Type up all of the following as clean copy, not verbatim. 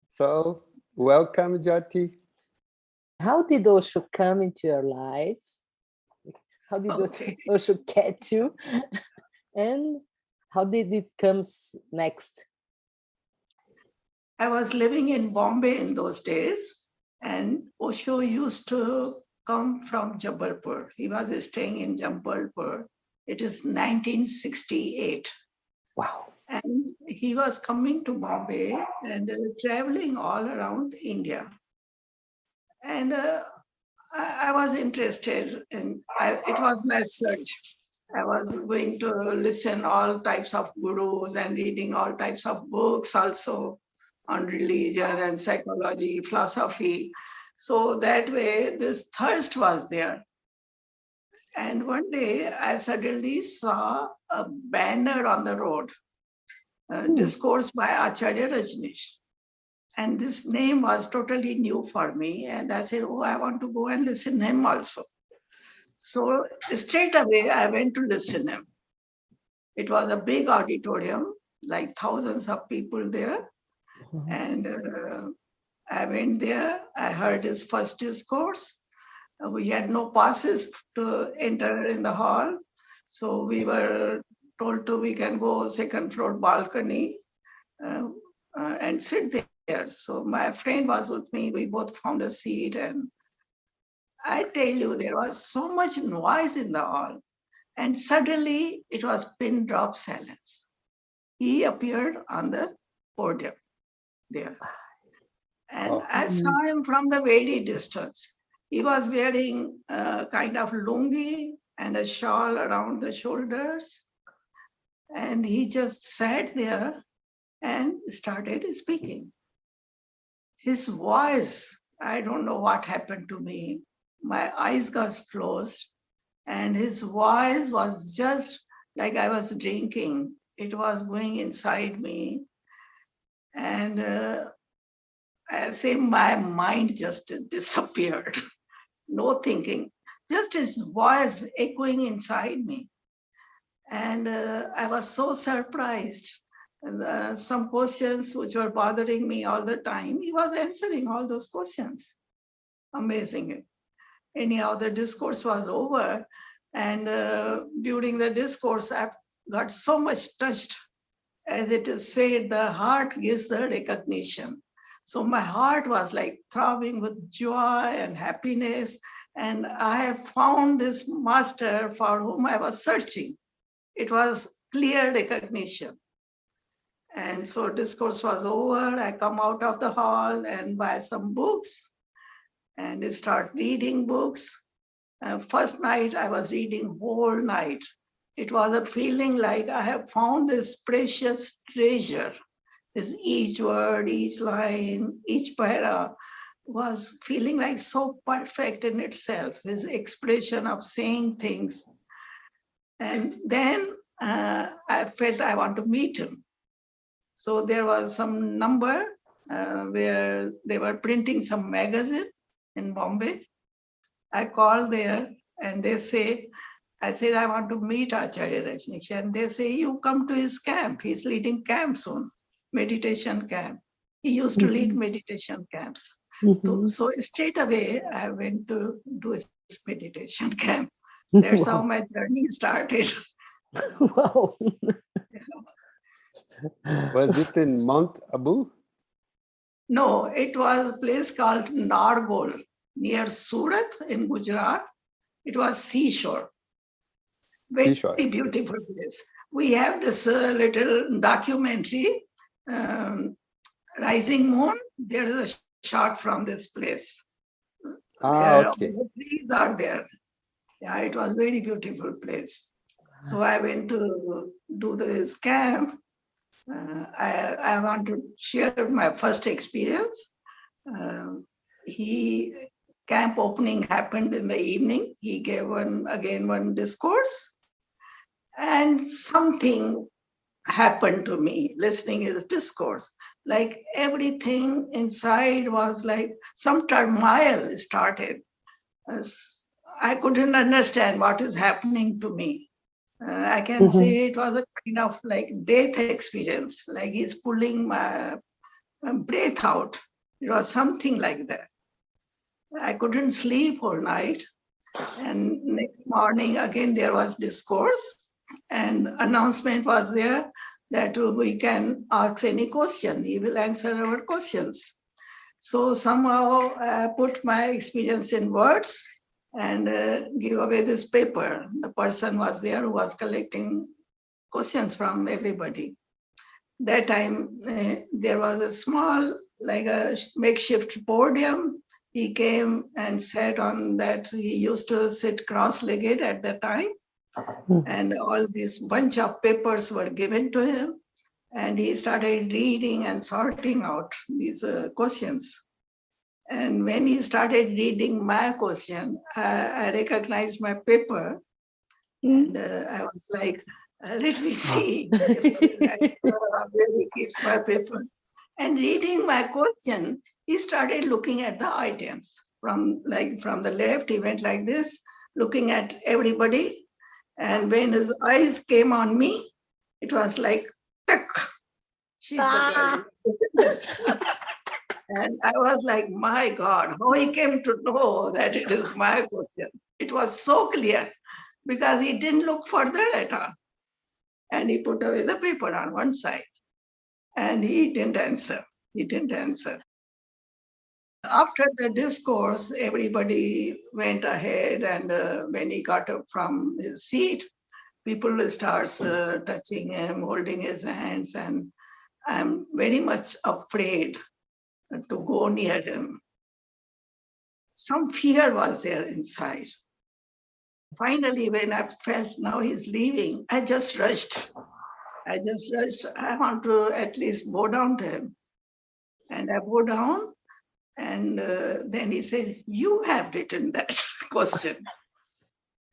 So, welcome, Jyoti. How did Osho come into your life? How did Osho catch you? And how did it come next? I was living in Bombay in those days, and Osho used to come from Jabalpur. He was staying in Jabalpur. It is 1968. Wow. And he was coming to Bombay and traveling all around India. And I was interested in, it was my search. I was going to listen all types of gurus and reading all types of books also on religion and psychology, philosophy. So that way, this thirst was there. And one day, I suddenly saw a banner on the road, discourse by Acharya Rajneesh. And this name was totally new for me. And I said, oh, I want to go and listen to him also. So straight away, I went to listen to him. It was a big auditorium, like thousands of people there. And I went there. I heard his first discourse. We had no passes to enter in the hall. So we were told we can go second floor balcony and sit there. So my friend was with me. We both found a seat. And I tell you, there was so much noise in the hall. And suddenly it was pin drop silence. He appeared on the podium there. And I saw him from the very distance. He was wearing a kind of lungi and a shawl around the shoulders. And he just sat there and started speaking. His voice, I don't know what happened to me. My eyes got closed and his voice was just like I was drinking. It was going inside me. And I say my mind just disappeared. No thinking, just his voice echoing inside me. And I was so surprised. Some questions which were bothering me all the time, he was answering all those questions. Amazing. Anyhow, the discourse was over. And during the discourse, I got so much touched. As it is said, the heart gives the recognition. So my heart was like throbbing with joy and happiness. And I have found this master for whom I was searching. It was clear recognition. And so discourse was over. I come out of the hall and buy some books and start reading books. First night I was reading whole night. It was a feeling like I have found this precious treasure. This each word, each line, each para was feeling like so perfect in itself, his expression of saying things. And then I felt I want to meet him. So there was some number where they were printing some magazine in Bombay. I called there and they say, I said, I want to meet Acharya Rajneesh. And they say, you come to his camp. He's leading camp soon, meditation camp. He used to lead meditation camps. So straight away, I went to do his meditation camp. That's how my journey started. Wow. Was it in Mount Abu? No, it was a place called Nargol near Surat in Gujarat. It was seashore. Very beautiful place. We have this little documentary, Rising Moon. There is a shot from this place. Okay. The trees are there. Yeah, it was very beautiful place. So I went to do this camp. I want to share my first experience. Camp opening happened in the evening. He gave one discourse. And something happened to me listening his discourse. Like everything inside was like some turmoil started. I couldn't understand what is happening to me. I can say it was a kind of like death experience, like he's pulling my breath out. It was something like that. I couldn't sleep all night. And next morning, again, there was discourse and announcement was there that we can ask any question. He will answer our questions. So somehow I put my experience in words and give away this paper. The person was there who was collecting questions from everybody. That time there was a small, like a makeshift podium. He came and sat on that. He used to sit cross-legged at the time. And all this bunch of papers were given to him. And he started reading and sorting out these questions. And when he started reading my question, I recognized my paper. And I was like, let me see where he keeps my paper. And reading my question, he started looking at the audience. From the left, he went like this, looking at everybody. And when his eyes came on me, it was like, she's the girl. And I was like, my God, how he came to know that it is my question. It was so clear because he didn't look further at all. And he put away the paper on one side. And he didn't answer. He didn't answer. After the discourse, everybody went ahead. And when he got up from his seat, people start touching him, holding his hands. And I'm very much afraid to go near him. Some fear was there inside. Finally, when I felt now he's leaving, I just rushed. I want to at least bow down to him. And I bow down, and then he said, you have written that question.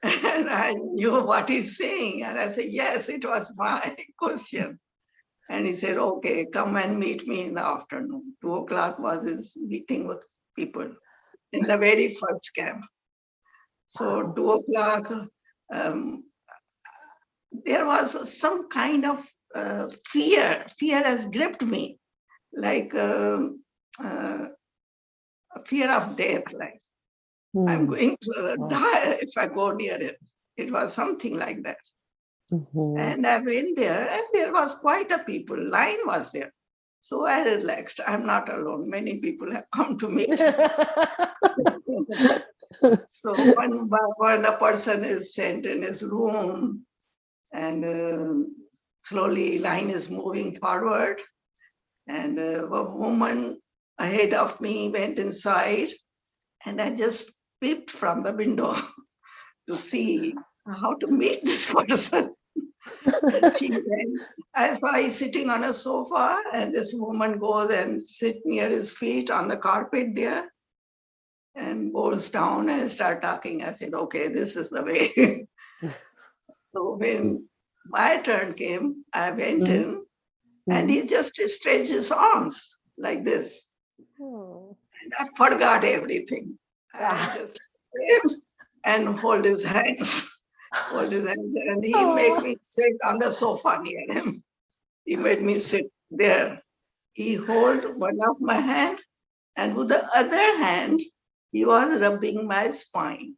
And I knew what he's saying. And I said, yes, it was my question. And he said, okay, come and meet me in the afternoon. 2:00 was his meeting with people in the very first camp. So 2:00, there was some kind of fear. Fear has gripped me, like a fear of death, like I'm going to die if I go near it. It was something like that. And I went there, and there was quite a people. Line was there. So I relaxed. I'm not alone. Many people have come to meet me. So one by one, a person is sent in his room, and slowly line is moving forward. And a woman ahead of me went inside, and I just peeped from the window to see how to meet this person. And she went. I saw he sitting on a sofa, and this woman goes and sit near his feet on the carpet there, and goes down and start talking. I said, okay, this is the way. So when my turn came, I went in, and he just stretched his arms like this. And I forgot everything. I just came and hold his hands. And he made me sit on the sofa near him. He made me sit there. He held one of my hand, and with the other hand, he was rubbing my spine.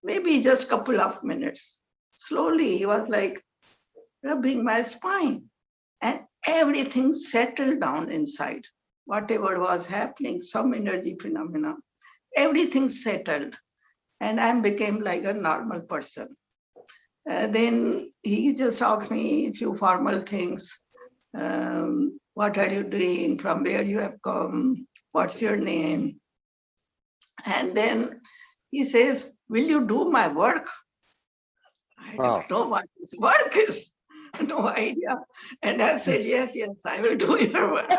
Maybe just a couple of minutes. Slowly, he was like rubbing my spine. And everything settled down inside. Whatever was happening, some energy phenomena, everything settled. And I became like a normal person. Then he just asked me a few formal things. What are you doing? From where you have come? What's your name? And then he says, will you do my work? I don't know what his work is. No idea. And I said, yes, I will do your work.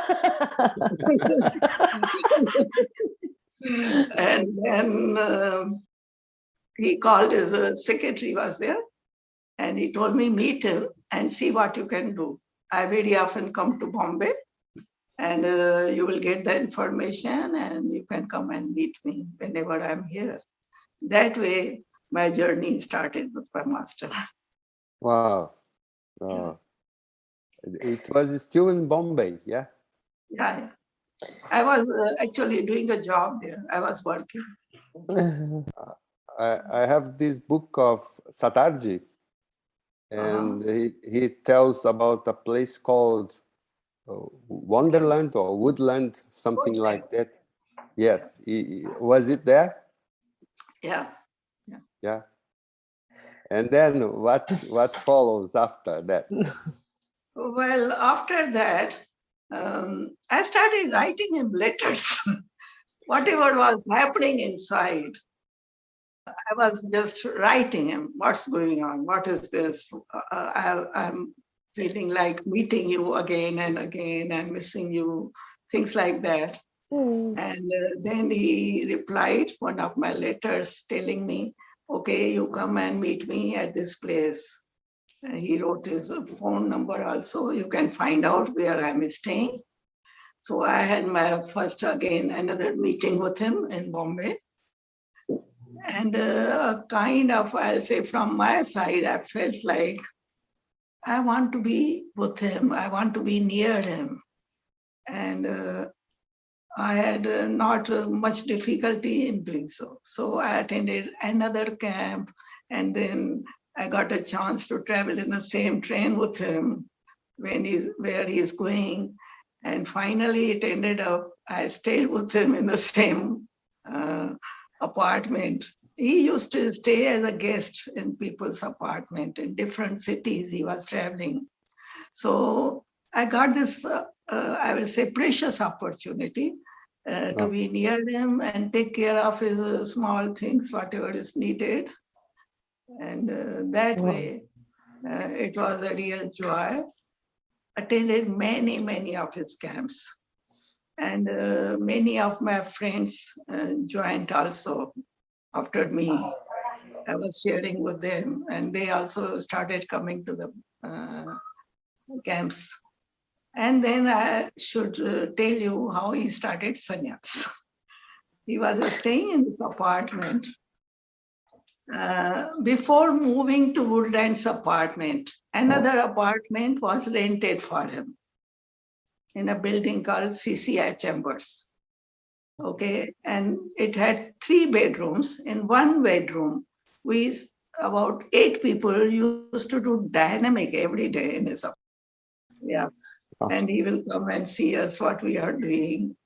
And then he called his secretary was there, and he told me, meet him and see what you can do. I very often come to Bombay, and you will get the information, and you can come and meet me whenever I'm here. That way, my journey started with my master. Wow. It was still in Bombay, yeah? Yeah. I was actually doing a job there. I was working. I have this book of Satarji, and he tells about a place called Wonderland or Woodland, something like that. Yes. Was it there? Yeah. Yeah. And then what follows after that? Well, after that, I started writing him letters. Whatever was happening inside, I was just writing him. What's going on? What is this? I'm feeling like meeting you again and again. I'm missing you. Things like that. And then he replied one of my letters telling me, okay, you come and meet me at this place. He wrote his phone number also. You can find out where I'm staying. So I had my first, again, another meeting with him in Bombay. And kind of, I'll say from my side, I felt like I want to be with him. I want to be near him. And I had not much difficulty in doing so. So I attended another camp, and then I got a chance to travel in the same train with him where he's going. And finally, it ended up, I stayed with him in the same apartment. He used to stay as a guest in people's apartment in different cities he was traveling. So I got this, I will say, precious opportunity to be near him and take care of his small things, whatever is needed. And that way, it was a real joy. Attended many, many of his camps. And many of my friends joined also after me. I was sharing with them, and they also started coming to the camps. And then I should tell you how he started sannyas. He was staying in this apartment. Before moving to Woodland's apartment, another apartment was rented for him in a building called CCI Chambers. Okay, and it had 3 bedrooms. In 1 bedroom, about 8 people used to do dynamic every day in his apartment. Yeah. And he will come and see us what we are doing.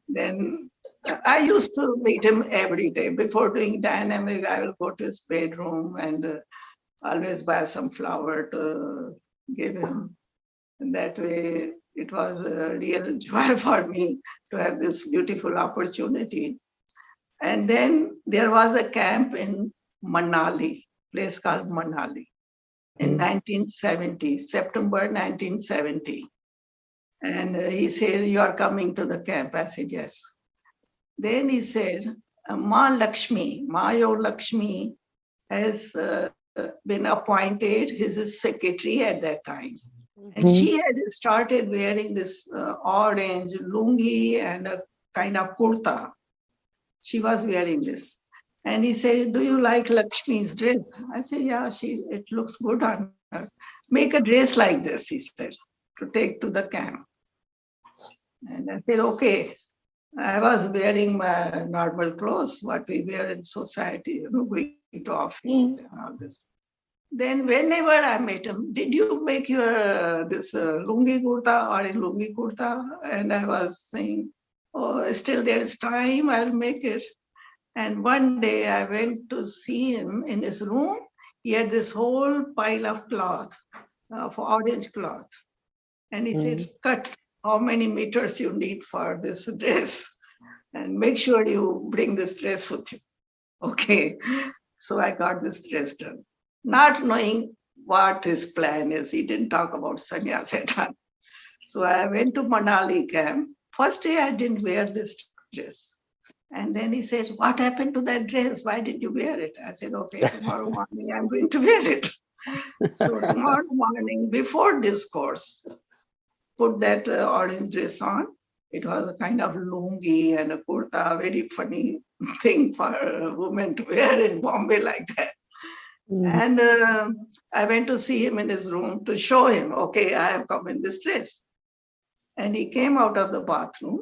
Then I used to meet him every day. Before doing dynamic, I will go to his bedroom and always buy some flower to give him. And that way, it was a real joy for me to have this beautiful opportunity. And then there was a camp in Manali, place called Manali, in 1970, September 1970. And he said, you are coming to the camp. I said, yes. Then he said, Ma Yo Lakshmi has been appointed his secretary at that time. And she had started wearing this orange lungi and a kind of kurta. She was wearing this. And he said, do you like Lakshmi's dress? I said, yeah, it looks good on her. Make a dress like this, he said, to take to the camp. And I said, okay. I was wearing my normal clothes, what we wear in society, going to office and all this. Then whenever I met him, did you make your this lungi kurta or a lungi kurta? And I was saying, oh, still there's time, I'll make it. And one day I went to see him in his room. He had this whole pile of cloth, of orange cloth. And he said, cut how many meters you need for this dress. And make sure you bring this dress with you. Okay. So I got this dress done. Not knowing what his plan is. He didn't talk about sannyas at all. So I went to Manali camp. First day I didn't wear this dress. And then he said, what happened to that dress? Why did you wear it? I said, okay, tomorrow morning I'm going to wear it. So tomorrow morning, before discourse, put that orange dress on. It was a kind of lungi and a kurta, very funny thing for a woman to wear in Bombay like that. And I went to see him in his room to show him, okay, I have come in this dress. And he came out of the bathroom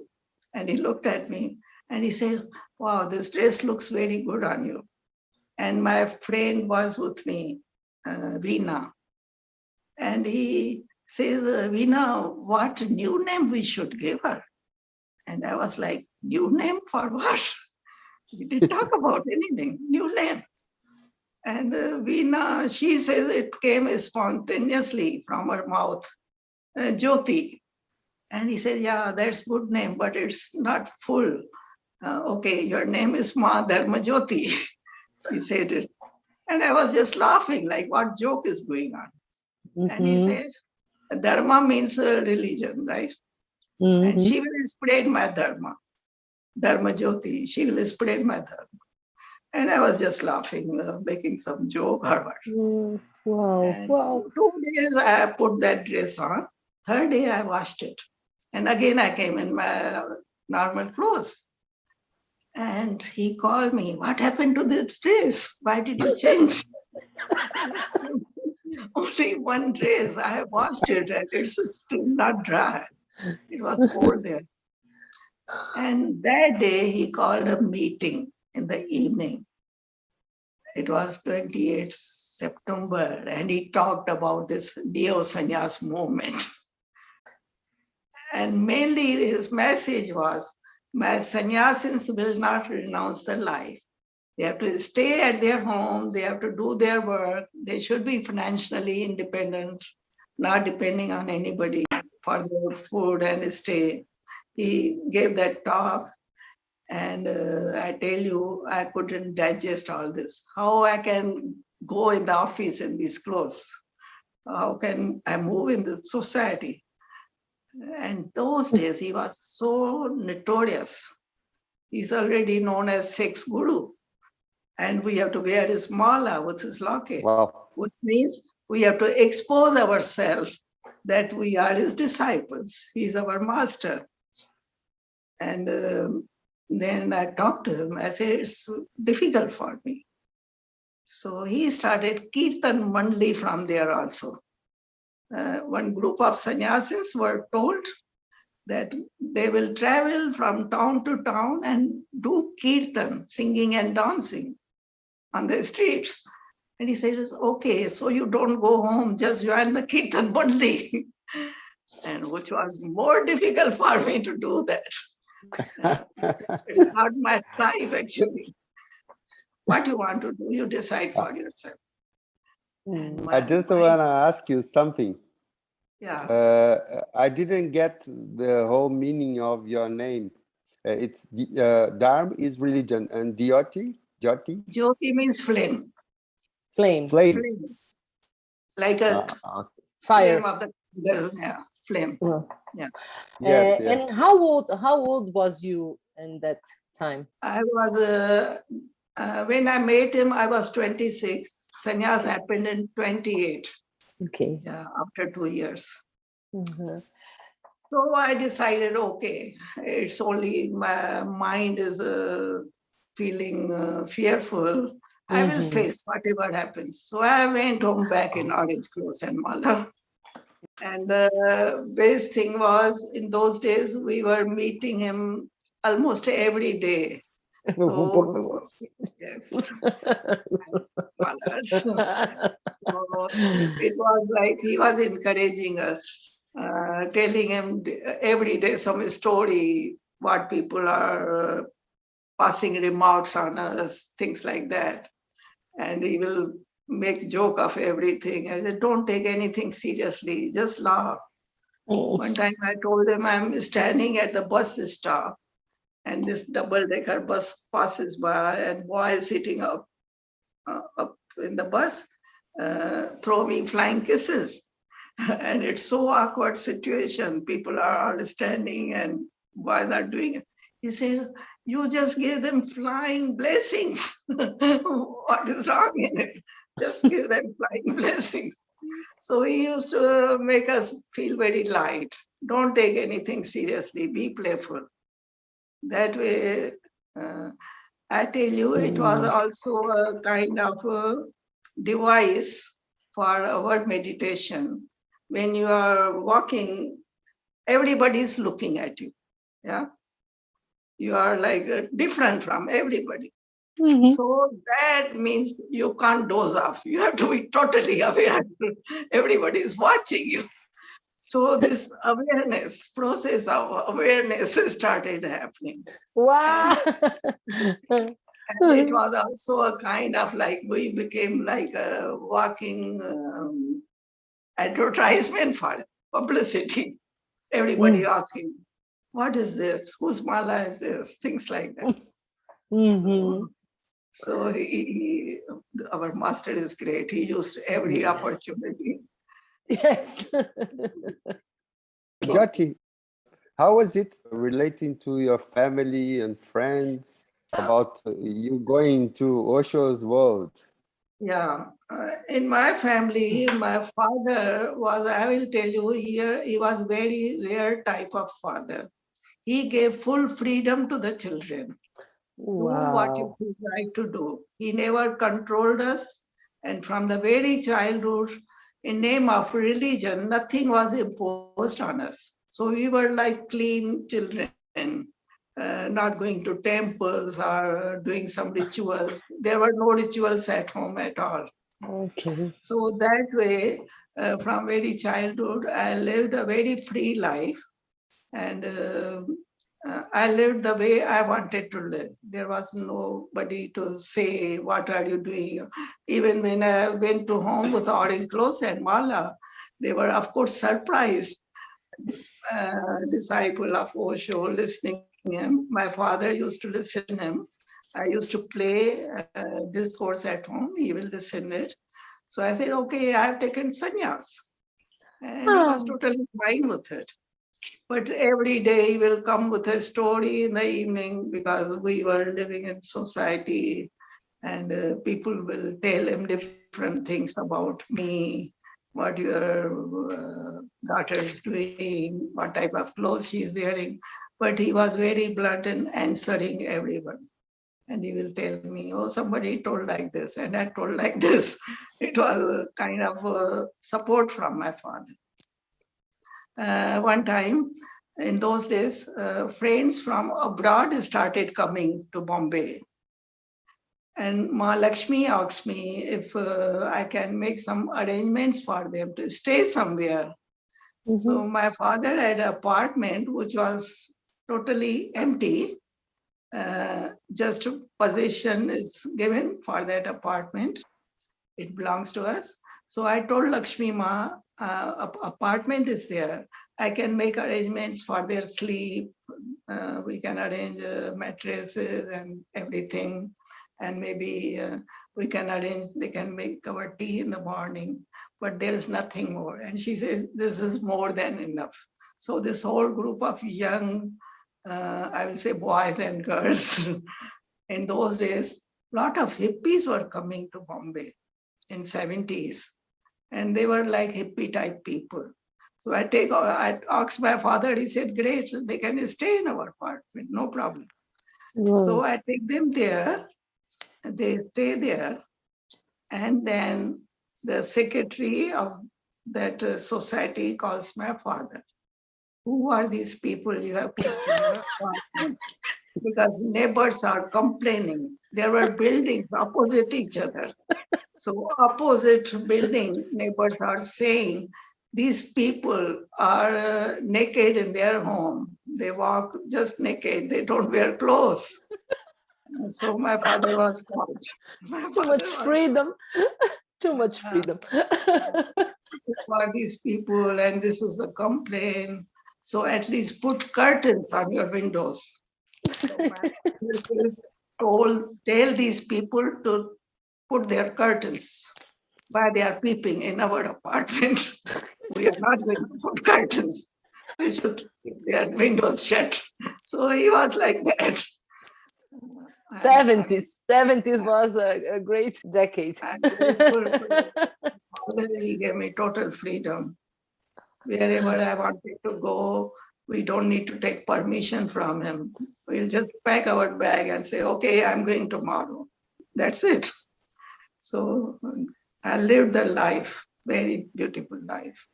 and he looked at me and he said, wow, this dress looks very good on you. And my friend was with me, Veena. And he says, Veena, what new name we should give her? And I was like, new name for what? We didn't talk about anything, new name. And Veena, she says it came spontaneously from her mouth, Jyoti. And he said, yeah, that's good name, but it's not full. Okay, your name is Ma Dharma Jyoti. He said it. And I was just laughing, like what joke is going on? And he said, Dharma means religion, right? And she will spread my Dharma. Dharma Jyoti, she will spread my Dharma. And I was just laughing, making some joke or what. Wow, And wow. 2 days I put that dress on. Third day I washed it. And again I came in my normal clothes. And he called me, what happened to this dress? Why did you change? Only one dress. I washed it and it's still not dry. It was cold there. And that day he called a meeting in the evening. It was 28th September, and he talked about this Neo Sannyas movement. And mainly his message was, my sannyasins will not renounce their life. They have to stay at their home, they have to do their work, they should be financially independent, not depending on anybody for their food and stay. He gave that talk. And I tell you, I couldn't digest all this. How I can go in the office in these clothes? How can I move in the society? And those days, he was so notorious. He's already known as sex guru. And we have to wear his mala with his locket, which means we have to expose ourselves that we are his disciples. He's our master. And then I talked to him. I said, it's difficult for me. So he started Kirtan Mandali from there also. One group of sannyasins were told that they will travel from town to town and do Kirtan, singing and dancing on the streets. And he said, okay, so you don't go home, just join the Kirtan Mandali. And which was more difficult for me to do that. It's not my type, actually. What you want to do, you decide for yourself. I just want to ask you something. Yeah. I didn't get the whole meaning of your name. It's Dharma is religion, and Jyoti? Jyoti means flame. Flame. Like a fire. Flame of the yeah, flame. Yeah. Yes, yes. And how old was you in that time? I was when I met him, I was 26. Sannyas happened in 28. Okay. Yeah, after 2 years. So I decided, okay, it's only my mind is feeling fearful. I will face whatever happens. So I went home back in orange clothes and mala. And the best thing was, in those days, we were meeting him almost every day. So, yes. So it was like he was encouraging us, telling him every day some story, what people are passing remarks on us, things like that. And he will make joke of everything. And said, don't take anything seriously, just laugh. One time I told him I'm standing at the bus stop and this double-decker bus passes by and boy is sitting up in the bus, throwing flying kisses. And it's so awkward situation. People are all standing and boys are doing it. He said, you just gave them flying blessings. What is wrong in it? Just give them flying blessings. So he used to make us feel very light. Don't take anything seriously. Be playful. That way, I tell you, it was also a kind of a device for our meditation. When you are walking, everybody is looking at you. Yeah, you are like different from everybody. Mhm. So that means you can't doze off. You have to be totally aware. Everybody is watching you. So this awareness, process of awareness started happening. Wow. And it was also a kind of like, we became like a walking advertisement for publicity. Everybody asking, what is this? Whose mala is this? Things like that. Mhm. So our master is great. He used every Yes. opportunity. Yes. Jyoti, how was it relating to your family and friends about you going to Osho's world? Yeah. In my family, my father was, I will tell you here, he was very rare type of father. He gave full freedom to the children. Do what you Wow. feel like to do. He never controlled us. And from the very childhood, in name of religion, nothing was imposed on us. So we were like clean children, not going to temples or doing some rituals. There were no rituals at home at all. Okay. So that way, from very childhood, I lived a very free life. And I lived the way I wanted to live. There was nobody to say, what are you doing? Even when I went to home with orange clothes and mala, they were, of course, surprised. Disciple of Osho, listening him. My father used to listen him. I used to play discourse at home. He will listen it. So I said, okay, I have taken sannyas. And he was totally fine with it. But every day he will come with a story in the evening because we were living in society and people will tell him different things about me, what your daughter is doing, what type of clothes she is wearing. But he was very blunt in answering everyone. And he will tell me, oh, somebody told like this, and I told like this. It was a kind of support from my father. One time, in those days, friends from abroad started coming to Bombay. And Ma Lakshmi asked me if I can make some arrangements for them to stay somewhere. So my father had an apartment which was totally empty. Just possession is given for that apartment. It belongs to us. So I told Lakshmi Ma, apartment is there. I can make arrangements for their sleep. We can arrange mattresses and everything. And maybe we can arrange, they can make our tea in the morning, but there is nothing more. And she says, this is more than enough. So this whole group of young, I will say boys and girls, in those days, a lot of hippies were coming to Bombay in 70s. And they were like hippie type people. So I asked my father, he said, great, they can stay in our apartment, no problem. So I take them there, they stay there. And then the secretary of that society calls my father. Who are these people you have kept in your apartment? Because neighbors are complaining. There were buildings opposite each other. So opposite building neighbors are saying, these people are naked in their home. They walk just naked. They don't wear clothes. So my father was called. Too much freedom. Too much freedom. Who are these people? And this is the complaint. So at least put curtains on your windows. So my father says, tell these people to put their curtains. Why they are peeping in our apartment. We are not going to put curtains. We should keep their windows shut. So he was like that. 70s was a great decade. I'm grateful to Father. He gave me total freedom. Wherever I wanted to go, we don't need to take permission from him. We'll just pack our bag and say, okay, I'm going tomorrow. That's it. So I lived the life, very beautiful life.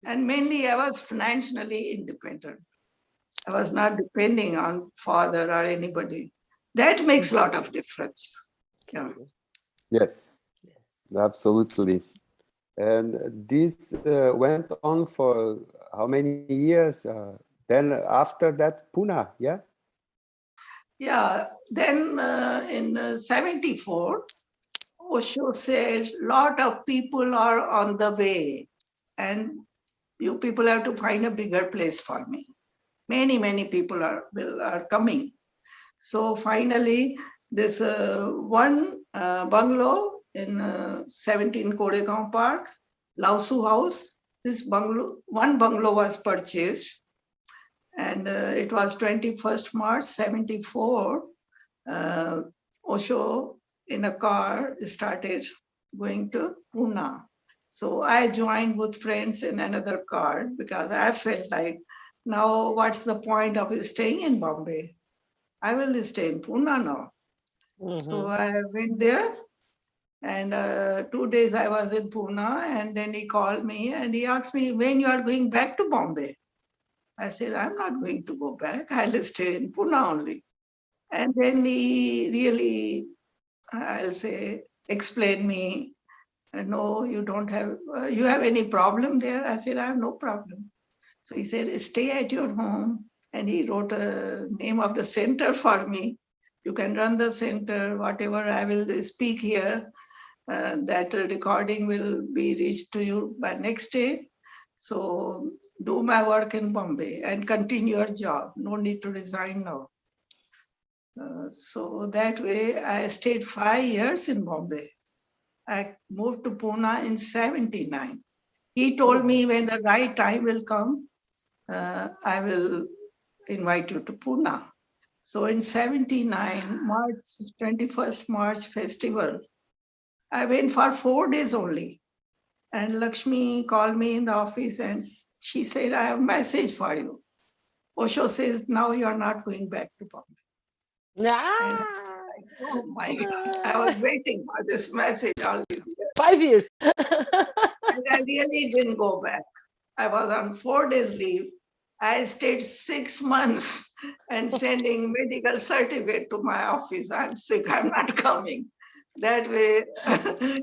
And mainly I was financially independent. I was not depending on father or anybody. That makes a lot of difference. Yeah. Yes, Yes. absolutely. And this went on for how many years? Then after that, Pune, yeah? Yeah. Then in 74, Osho said, lot of people are on the way and you people have to find a bigger place for me. Many people are coming. So finally, this one bungalow in 17 Koregaon Park, Lausu House, one bungalow was purchased, and it was 21st March 74. Osho in a car started going to Pune. So I joined with friends in another car because I felt like, now what's the point of staying in Bombay? I will stay in Pune now. So I went there, and 2 days I was in Pune, and then he called me and he asked me when you are going back to Bombay. I said, I'm not going to go back. I'll stay in Pune only. And then he really, I'll say, explained me, no, you don't have, you have any problem there? I said, I have no problem. So he said, stay at your home. And he wrote a name of the center for me. You can run the center, whatever I will speak here, that recording will be reached to you by next day. So do my work in Bombay and continue your job. No need to resign now. So that way I stayed 5 years in Bombay. I moved to Pune in 79. He told me when the right time will come, I will invite you to Pune. So in 79, March, 21st March festival, I went for 4 days only. And Lakshmi called me in the office and she said, I have a message for you. Osho says, now you're not going back to Bombay. And I was like, oh my God, I was waiting for this message all these years. 5 years. And I really didn't go back. I was on 4 days leave. I stayed 6 months and sending medical certificate to my office. I'm sick, I'm not coming. That way,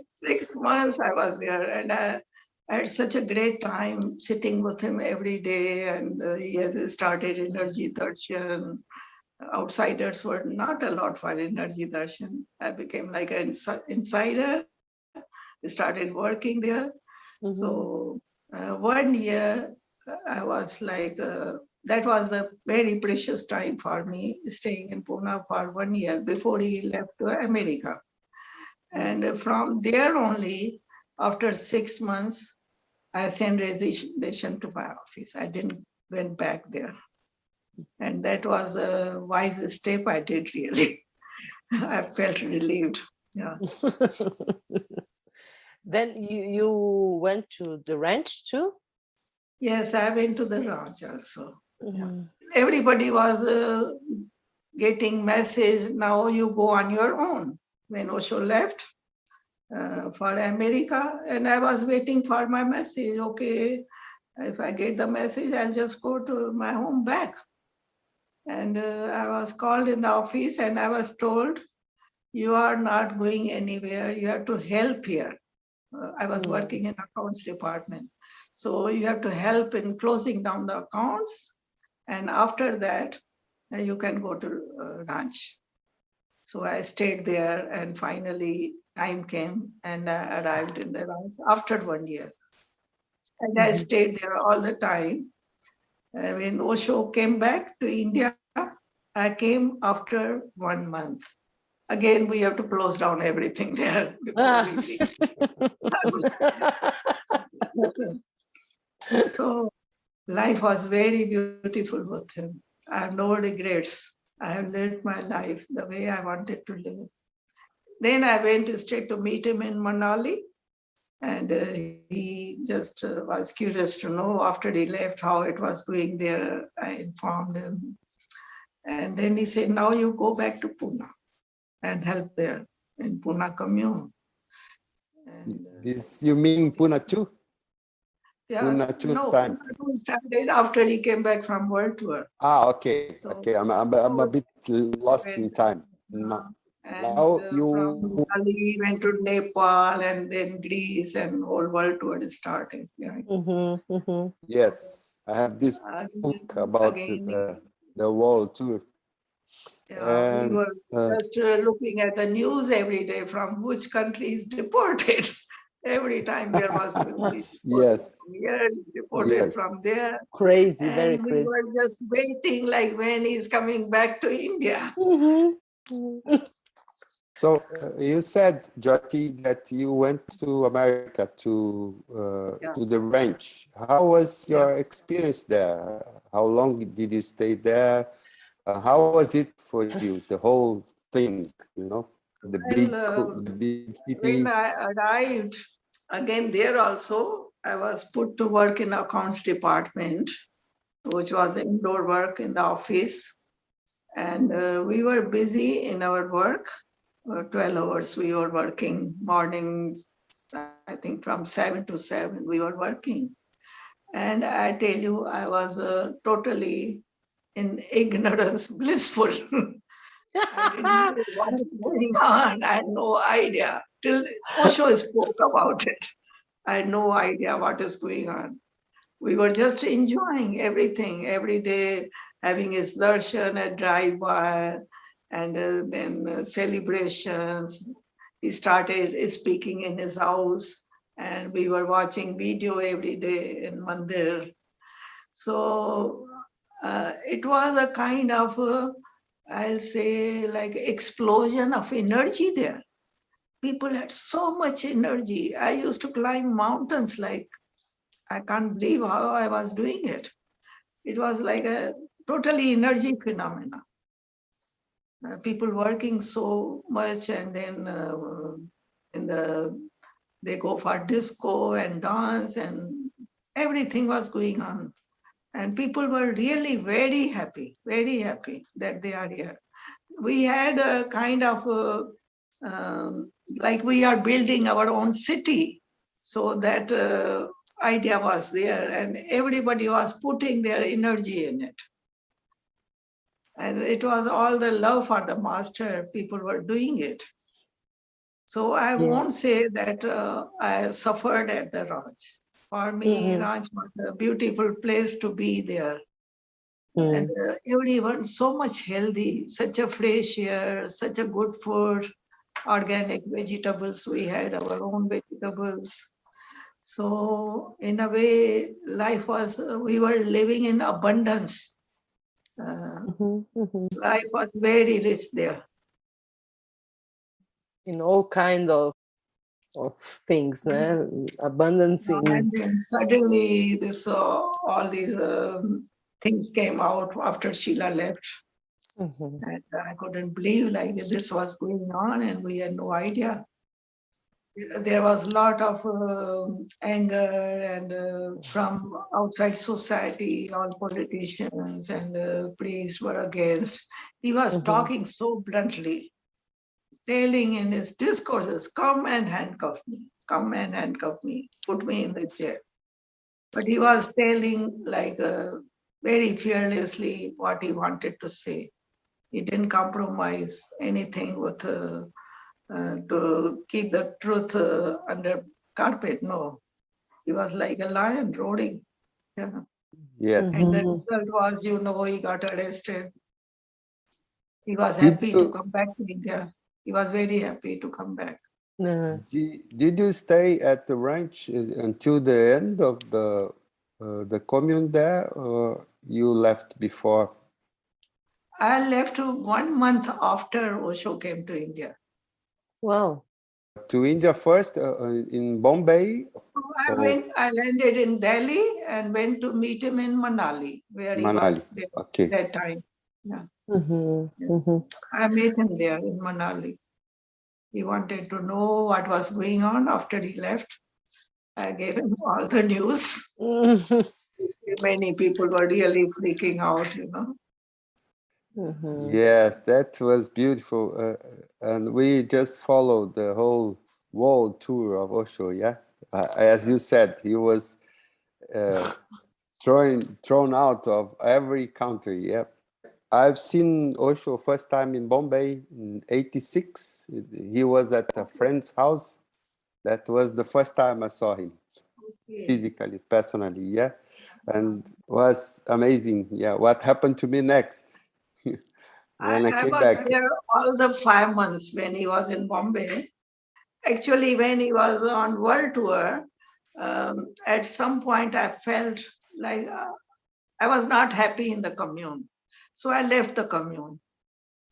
6 months I was there, and I had such a great time sitting with him every day. And he has started Energy Darshan. Outsiders were not allowed for Energy Darshan. I became like an insider, started working there. So 1 year, I was like, that was a very precious time for me, staying in Pune for 1 year before he left to America. And from there only, after 6 months, I sent resignation to my office. I didn't went back there. And that was a wise step I did really. I felt relieved. Yeah. Then you went to the ranch too? Yes, I went to the ranch also. Yeah. Everybody was getting message, now you go on your own. When Osho left for America, and I was waiting for my message. Okay, if I get the message, I'll just go to my home back. And I was called in the office and I was told, you are not going anywhere. You have to help here. I was working in accounts department. So you have to help in closing down the accounts. And after that, you can go to ranch. So I stayed there and finally time came and I arrived in the ranch after 1 year. And I stayed there all the time. When Osho came back to India, I came after 1 month. Again, we have to close down everything there before we leave. So life was very beautiful with him. I have no regrets. I have lived my life the way I wanted to live. Then I went straight to meet him in Manali. And he just was curious to know after he left how it was going there. I informed him. And then he said, now you go back to Pune and help there in Pune commune. And, This you mean Pune too? yeah, Pune too no, time. Pune started after he came back from world tour. Ah, okay, So, okay. I'm a bit lost in time. No. And Now from you. Italy went to Nepal and then Greece and whole world tour started. Yeah. Yes, I have this book about Again, the world tour. yeah, we And were just looking at the news every day from which country is deported. Every time there was deported yes, from here, deported yes. from there. Crazy, very And we crazy. were just waiting like when he's coming back to India. So you said, Jyoti, that you went to America to the ranch. How was your experience there? How long did you stay there? How was it for you? The whole thing, you know, the big When city. I arrived, again there also, I was put to work in accounts department, which was indoor work in the office. And we were busy in our work. 12 hours we were working, mornings, I think from 7 to 7 we were working. And I tell you, I was totally in ignorance, blissful. I didn't know what is going on. I had no idea. Till Osho spoke about it, I had no idea what is going on. We were just enjoying everything every day, having his darshan at drive-by, and then celebrations. He started speaking in his house, and we were watching video every day in mandir. So it was a kind of, I'll say, like explosion of energy there. People had so much energy. I used to climb mountains like I can't believe how I was doing it. It was like a totally energy phenomena. People working so much, and then in the they go for disco and dance, and everything was going on. And people were really very happy that they are here. We had a kind of like we are building our own city. So that idea was there, and everybody was putting their energy in it. And it was all the love for the master, people were doing it. So I won't say that I suffered at the ranch. For me, ranch was a beautiful place to be there. And everyone so much healthy, such a fresh air, such a good food, organic vegetables. We had our own vegetables. So in a way, life was, we were living in abundance. Life was very rich there. In all kind of things, abundance in. And then suddenly this all these things came out after Sheila left. And I couldn't believe like this was going on, and we had no idea. There was a lot of anger and from outside society, all politicians and priests were against. He was talking so bluntly, telling in his discourses, come and handcuff me, put me in the chair. But he was telling like very fearlessly what he wanted to say. He didn't compromise anything with to keep the truth under carpet. No, he was like a lion roaring. Yeah. Yes. And the result was, he got arrested. He was happy to come back to India. He was very happy to come back. Did you stay at the ranch until the end of the commune there, or you left before? I left 1 month after Osho came to India. Wow. To India first, in Bombay? I landed in Delhi and went to meet him in Manali, where he was there at that time. Yeah. I met him there in Manali. He wanted to know what was going on after he left. I gave him all the news. Many people were really freaking out, Yes, that was beautiful. And we just followed the whole world tour of Osho, yeah? As you said, he was thrown out of every country, yeah. I've seen Osho first time in Bombay in 86. He was at a friend's house. That was the first time I saw him physically, personally, yeah. And was amazing, yeah. What happened to me next? When I I came was back. there all the 5 months when he was in Bombay. Actually, when he was on world tour, at some point I felt like I was not happy in the commune. So I left the commune.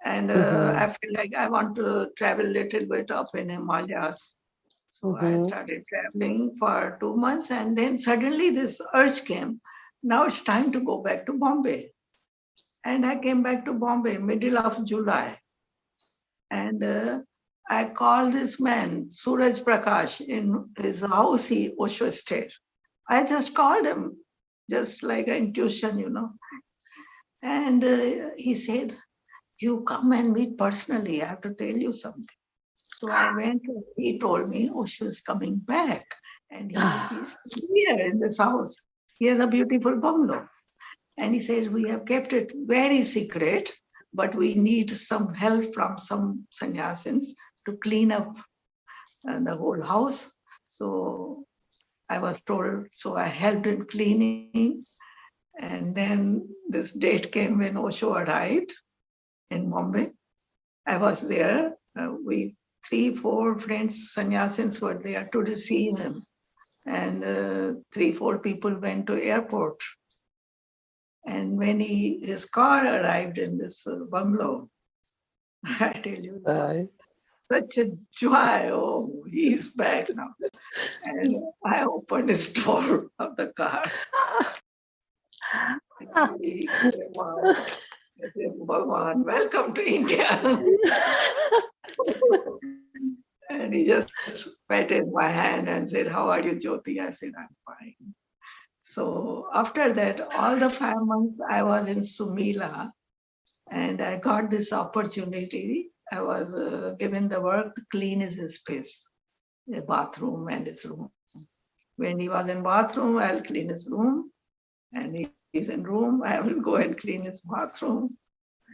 And I feel like I want to travel a little bit up in Himalayas. So I started traveling for 2 months, and then suddenly this urge came. Now it's time to go back to Bombay. And I came back to Bombay middle of July. And I called this man, Suraj Prakash, in his house, Osho State. I just called him, just like an intuition. And he said, "You come and meet personally. I have to tell you something." So I went, and he told me Osho is coming back and he will be here in this house. He has a beautiful bungalow. And he said, "We have kept it very secret, but we need some help from some sannyasins to clean up the whole house." So I was told, so I helped in cleaning. And then this date came when Osho arrived in Bombay. I was there. We 3, 4 friends, sannyasins were there to receive him. And 3, 4 people went to airport. And when his car arrived in this bungalow, I tell you, it was such a joy. Oh, he's back now. And I opened his door of the car. He came out. I said, "Bhagwan, welcome to India." And he just patted my hand and said, "How are you, Jyoti?" I said, "I'm fine." So after that, all the 5 months I was in Sumila, and I got this opportunity. I was given the work to clean his space, the bathroom and his room. When he was in bathroom, I'll clean his room. And he's in room, I will go and clean his bathroom.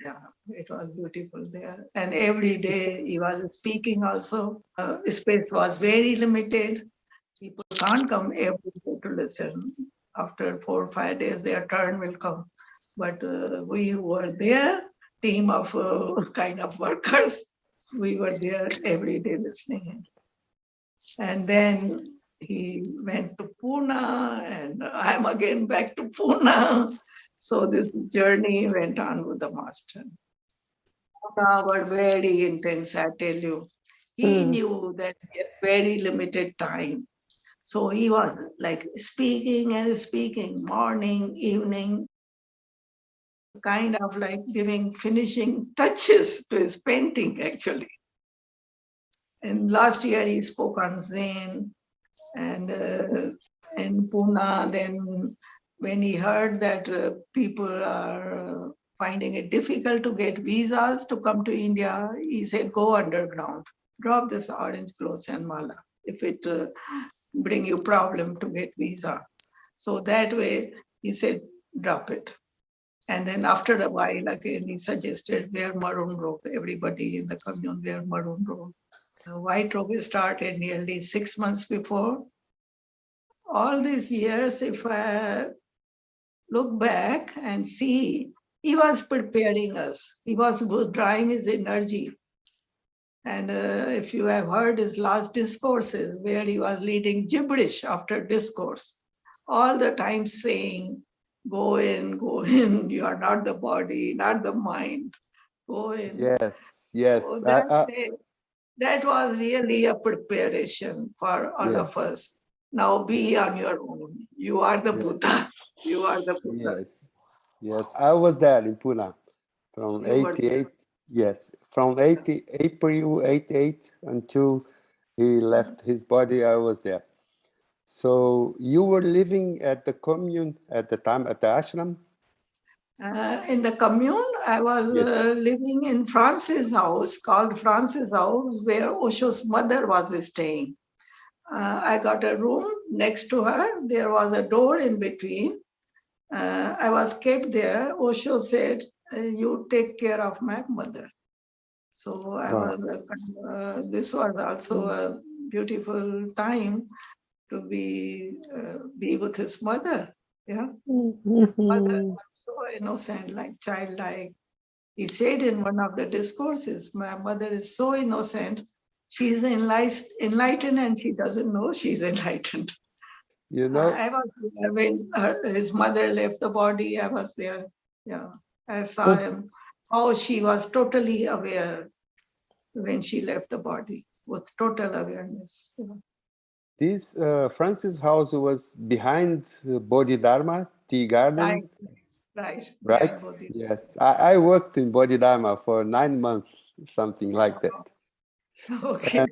Yeah, it was beautiful there. And every day he was speaking also. Space was very limited. People can't come every day to listen. After 4 or 5 days, their turn will come. But we who were there, team of kind of workers, we were there every day listening. And then he went to Pune, and I'm again back to Pune. So this journey went on with the master. Pune were very intense, I tell you. He knew that he had very limited time. So he was like speaking and speaking, morning, evening, kind of like giving finishing touches to his painting, actually. And last year he spoke on Zen, and in Pune. Then when he heard that people are finding it difficult to get visas to come to India, he said, "Go underground, drop this orange clothes and mala if it bring you problem to get visa." So that way, he said, "Drop it." And then after a while, again, he suggested wear maroon robe. Everybody in the commune wear maroon robe. White robe started nearly 6 months before. All these years, if I look back and see, he was preparing us. He was withdrawing his energy. And if you have heard his last discourses, where he was leading gibberish after discourse, all the time saying, go in, you are not the body, not the mind, go in." Yes, yes. So that was really a preparation for all of Yes, us. Now be on your own. You are the yes, Buddha. You are the Buddha. yes, yes. I was there in Pune from You were there. 88. Yes, from April 88 until he left his body. I was there. So you were living at the commune at the time, at the ashram? In the commune, I was Yes. living in Francis' house, called Francis' house, where Osho's mother was staying. I got a room next to her. There was a door in between. I was kept there. Osho said, "You take care of my mother." So I Wow. was. This was also a beautiful time to be with his mother. Yeah, his mother was so innocent, like childlike. He said in one of the discourses, "My mother is so innocent. She's enlightened, and she doesn't know she's enlightened." You know, I was there when his mother left the body. I was there. Yeah, I saw him. How she was totally aware when she left the body, with total awareness. Yeah. this Francis house was behind Bodhidharma Tea Right, Garden, right. right? Behind Bodhi. Yes. I worked in Bodhidharma for 9 months, something like that. Okay.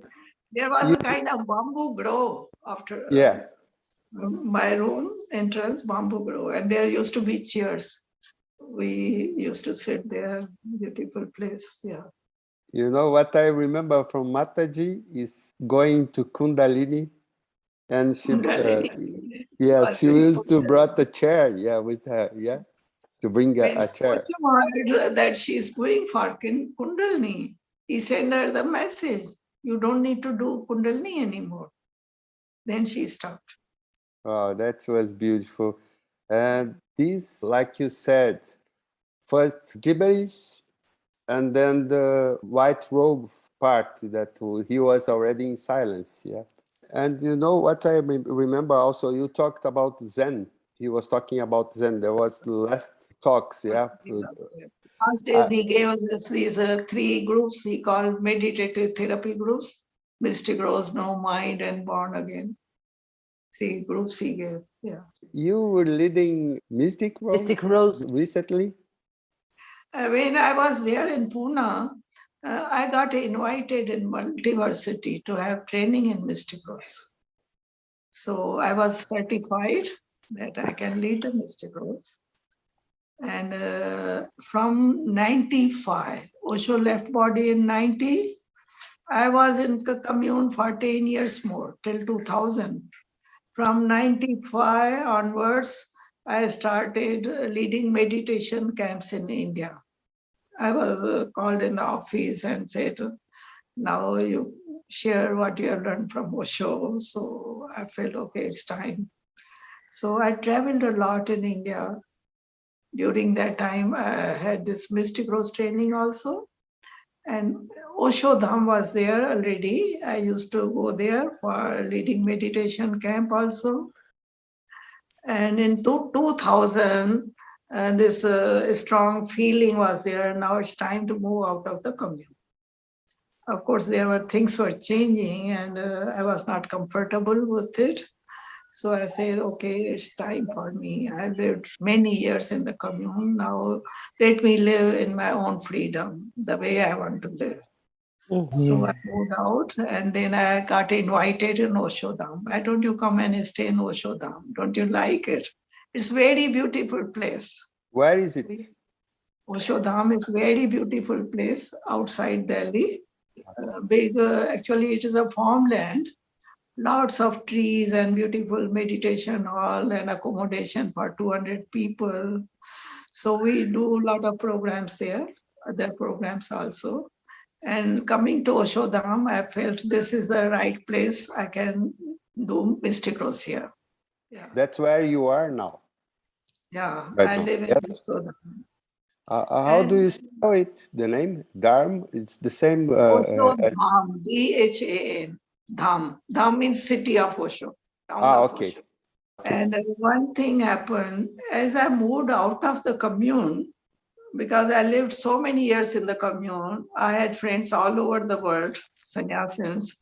There was You, a kind of bamboo grove after yeah. my own entrance, bamboo grove, and there used to be chairs. We used to sit there. Beautiful place. Yeah. You know what I remember from Mataji is going to Kundalini, and Kundalini yes, was she beautiful. used to brought a chair, yeah, with her, yeah, to bring When a chair. Osho heard that she's going for Kundalini, he sent her the message, "You don't need to do Kundalini anymore." Then she stopped. Oh, that was beautiful. And this, like you said, first gibberish, and then the white robe part that he was already in silence, yeah. And you know what I remember also, you talked about Zen. He was talking about Zen. There was last talks, yeah. Last days he gave us these three groups he called meditative therapy groups: Mystic Rose, No Mind, and Born Again. Three groups he gave. Yeah. You were leading Mystic Rose Mystic Rose. recently? When I was there in Pune, I got invited in Multiversity to have training in Mystic Rose. So I was certified that I can lead the Mystic Rose. And from 95, Osho left body in 90. I was in commune for 10 years more, till 2000. From 95 onwards, I started leading meditation camps in India. I was called in the office and said, "Now you share what you have learned from Osho." So I felt, okay, it's time. So I traveled a lot in India. During that time, I had this Mystic Rose training also. And Osho Dham was there already. I used to go there for leading meditation camp also. And in 2000, this strong feeling was there. Now it's time to move out of the commune. Of course, things were changing, and I was not comfortable with it. So I said, okay, it's time for me. I lived many years in the commune. Now let me live in my own freedom, the way I want to live. So I moved out, and then I got invited in Osho Dham. Why don't you come and stay in Osho Dham? Don't you like it? It's very beautiful place. Where is it? Osho Dham is very beautiful place outside Delhi. Actually, it is a farmland. Lots of trees and beautiful meditation hall and accommodation for 200 people. So we do a lot of programs there, other programs also. And coming to Osho Dham, I felt this is the right place. I can do Mystic Rose here. Yeah. That's where you are now. Yeah, Right I now. live in Yes. Osho Dham. How do you spell it? The name Dharm? It's the same. Osho Dham, Dham. Dham. Dham means city of Osho, town of Okay. Osho. And one thing happened as I moved out of the commune, because I lived so many years in the commune. I had friends all over the world, sannyasins.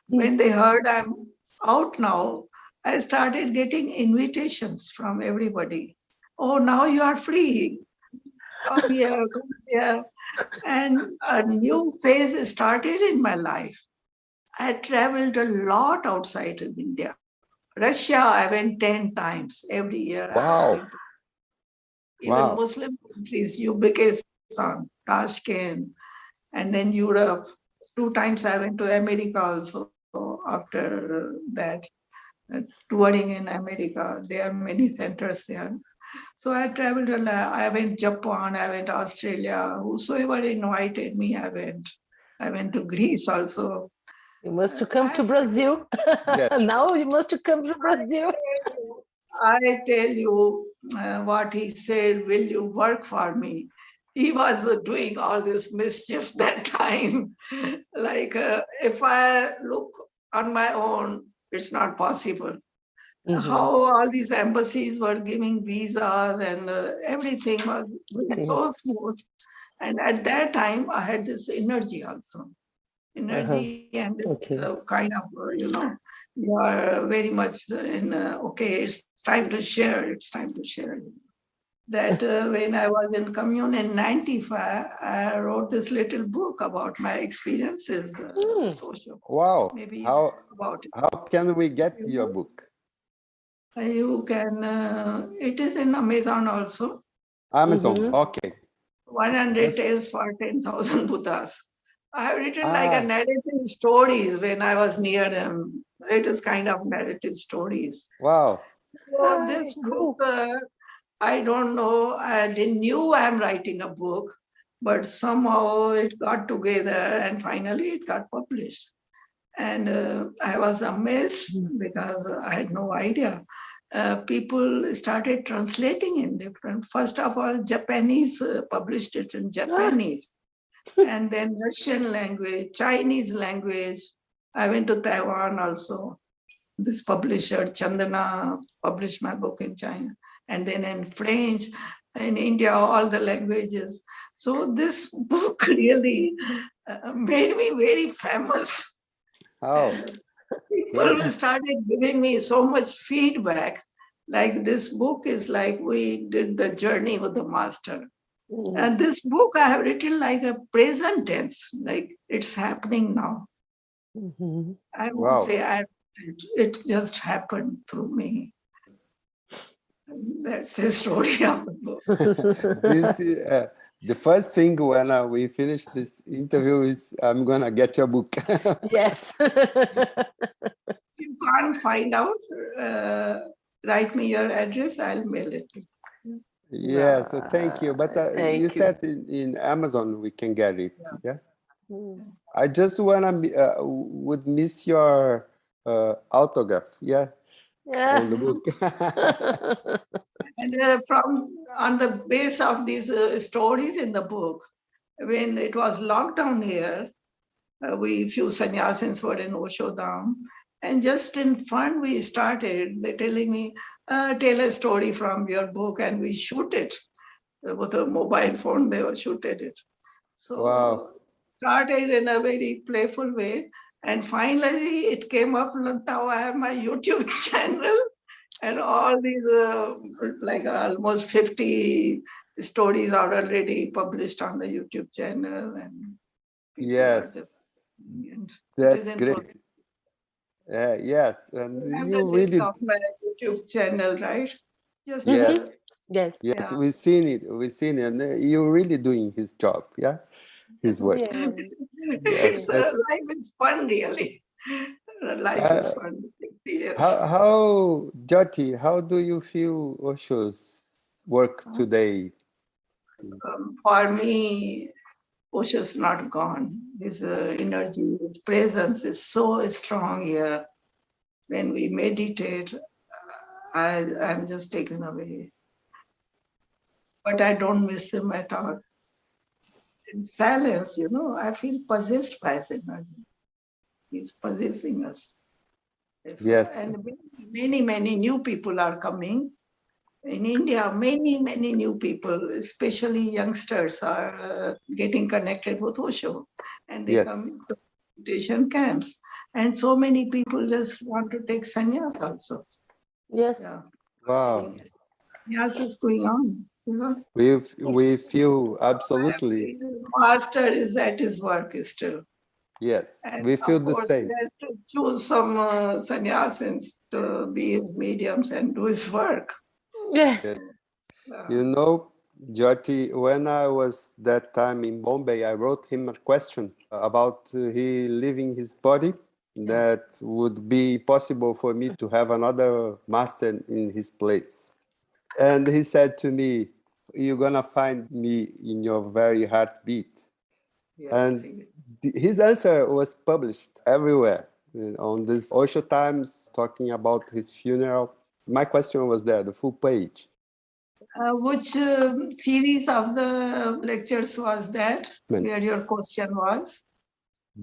When they heard I'm out now, I started getting invitations from everybody. Oh, now you are free. Come here, come here. And a new phase started in my life. I traveled a lot outside of India. Russia, I went 10 times every year. Wow. Even Wow. Muslim countries, Uzbekistan, Tashkent, and then Europe. 2 times I went to America also after that, touring in America. There are many centers there. So I traveled and I went Japan, I went Australia. Whosoever invited me, I went. I went to Greece also. You must come to Brazil. Yes. Now you must come to Brazil. I tell you what he said, will you work for me? He was doing all this mischief that time. Like if I look on my own, it's not possible. How all these embassies were giving visas and everything was so smooth. And at that time, I had this energy also. Energy and this kind of, you are very much in, okay, it's time to share, it's time to share. That when I was in commune in 95, I wrote this little book about my experiences with Osho. Wow. Maybe about it. How can we get your book? You can, it is in Amazon also. Amazon, okay. 100 Tales for 10,000 Buddhas. I have written like a narrative stories when I was near them. It is kind of narrative stories. Wow. So this book, I don't know, I didn't knew I'm writing a book, but somehow it got together and finally it got published. And I was amazed because I had no idea. People started translating in different, first of all, Japanese published it in Japanese, and then Russian language, Chinese language. I went to Taiwan also. This publisher, Chandana, published my book in China, and then in French, in India, all the languages. So this book really made me very famous. Oh. People started giving me so much feedback. Like this book is like we did the journey with the master. And this book I have written like a present tense, like it's happening now. I won't say it just happened through me. That's the story of the book. This is, the first thing when we finish this interview is I'm gonna get your book. Yes. You can't find out, write me your address, I'll mail it to you. Yeah, so thank you. But you said in Amazon we can get it. Yeah. I just would miss your autograph. Yeah. On the book. And on the base of these stories in the book, when it was lockdown here, we few sannyasins were in Osho Dham, and just in fun we started. They're telling me, tell a story from your book, and we shoot it with a mobile phone. They were shooted it. So started in a very playful way, and finally it came up. Now I have my YouTube channel. And all these, like almost 50 stories are already published on the YouTube channel. And yes, that's great. Yes, and you really of my YouTube channel, right? Just yes, we've seen it. We've seen it, and you're really doing his job. Yeah, his work. Yes, life is fun, really. Life is fun. How Jyoti, how do you feel Osho's work today? For me, Osho's not gone. His energy, his presence is so strong here. When we meditate, I'm just taken away. But I don't miss him at all. In silence, I feel possessed by his energy. He's possessing us. Yes. And many new people are coming. In India, many new people, especially youngsters, are getting connected with Osho. And they come to meditation camps. And so many people just want to take sannyas also. Yes. Yeah. Wow. Sannyas is going on. We feel absolutely. Master is at his work still. Yes, And we feel of the course, same. he has to choose some sannyasins to be his mediums and do his work. Yeah. Yes. Uh, You know, Jyoti, when I was that time in Bombay, I wrote him a question about he leaving his body, that would be possible for me to have another master in his place. And he said to me, "You're gonna find me in your very heartbeat." yes, And he- his answer was published everywhere on this Osho Times, talking about his funeral. My question was there, the full page. which series of the lectures was that, where your question was?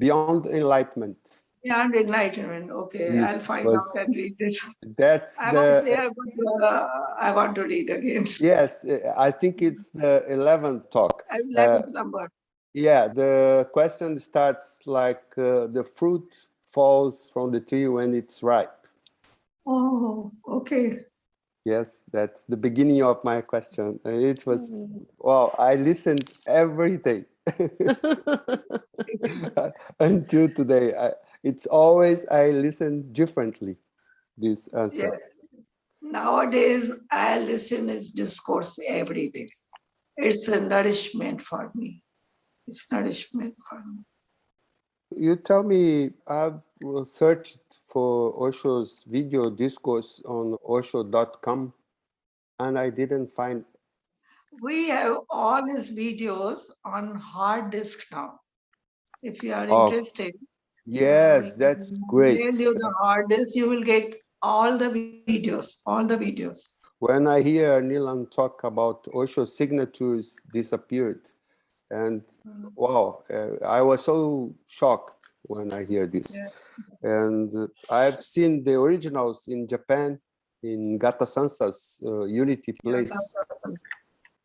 Beyond Enlightenment. Beyond Enlightenment. Okay, I'll This find out was and read it. that's I was the there, but I want to read again. yes. I think it's the 11th talk. 11th number. Yeah, the question starts like the fruit falls from the tree when it's ripe. Oh, okay. Yes, that's the beginning of my question. It was, Mm. wow, I listened every day until today. It's always, I listen differently, this answer. Yes. Nowadays, I listen his discourse every day. It's a nourishment for me. It's nourishment for me. You tell me, I've searched for Osho's video discourse on osho.com and I didn't find. We have all his videos on hard disk now. If you are Oh, interested, we yes, that's can great. mail you the hard disk. You will get all the videos, all the videos. When I hear Nilan talk about Osho signatures disappeared, and wow, I was so shocked when I hear this. Yes. And I've seen the originals in Japan, in Gata Sansa's Unity Yeah, Place.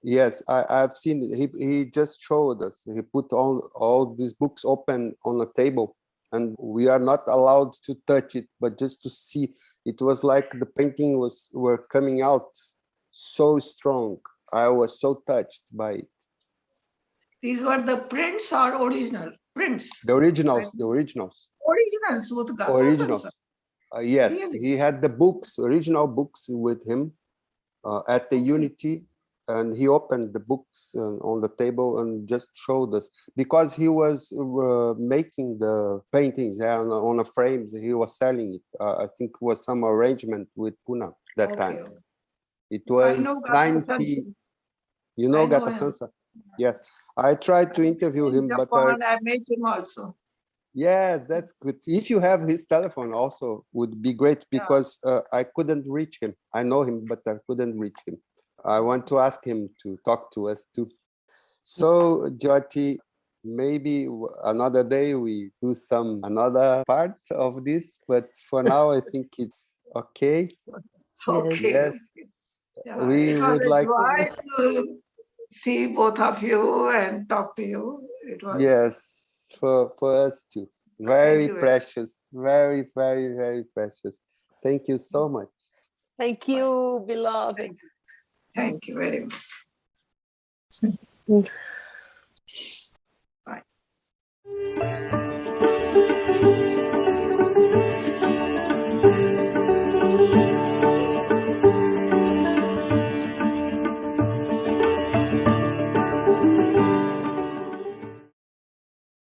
Yes, I've seen it. He just showed us. He put all these books open on a table, and we are not allowed to touch it, but just to see. It was like the painting were coming out so strong. I was so touched by it. These were the prints or original prints? The originals, the originals, Originals with Gata originals. Sansa. Yes, Really? he had the books, original books with him at the Unity, and he opened the books on the table and just showed us, because he was making the paintings on a frames. He was selling it. I think it was some arrangement with Pune that time. Okay. It I know was Gata 90. Sansa. You I know know Gata him. Sansa? Yes. I tried to interview In him, but Japan, I met him also. yeah, that's good. If you have his telephone also would be great, because I couldn't reach him. I know him, but I couldn't reach him. I want to ask him to talk to us too. So, Jyoti, maybe another day we do another part of this, but for now I think it's okay. It's Yes. okay. Yes, Yeah, we it was would a like. joy to see both of you and talk to you. It was. Yes, for us too. Thank Very you very much. precious, very, very, very precious. Thank you so much. Thank you, beloved. Thank you very much. Mm. Bye.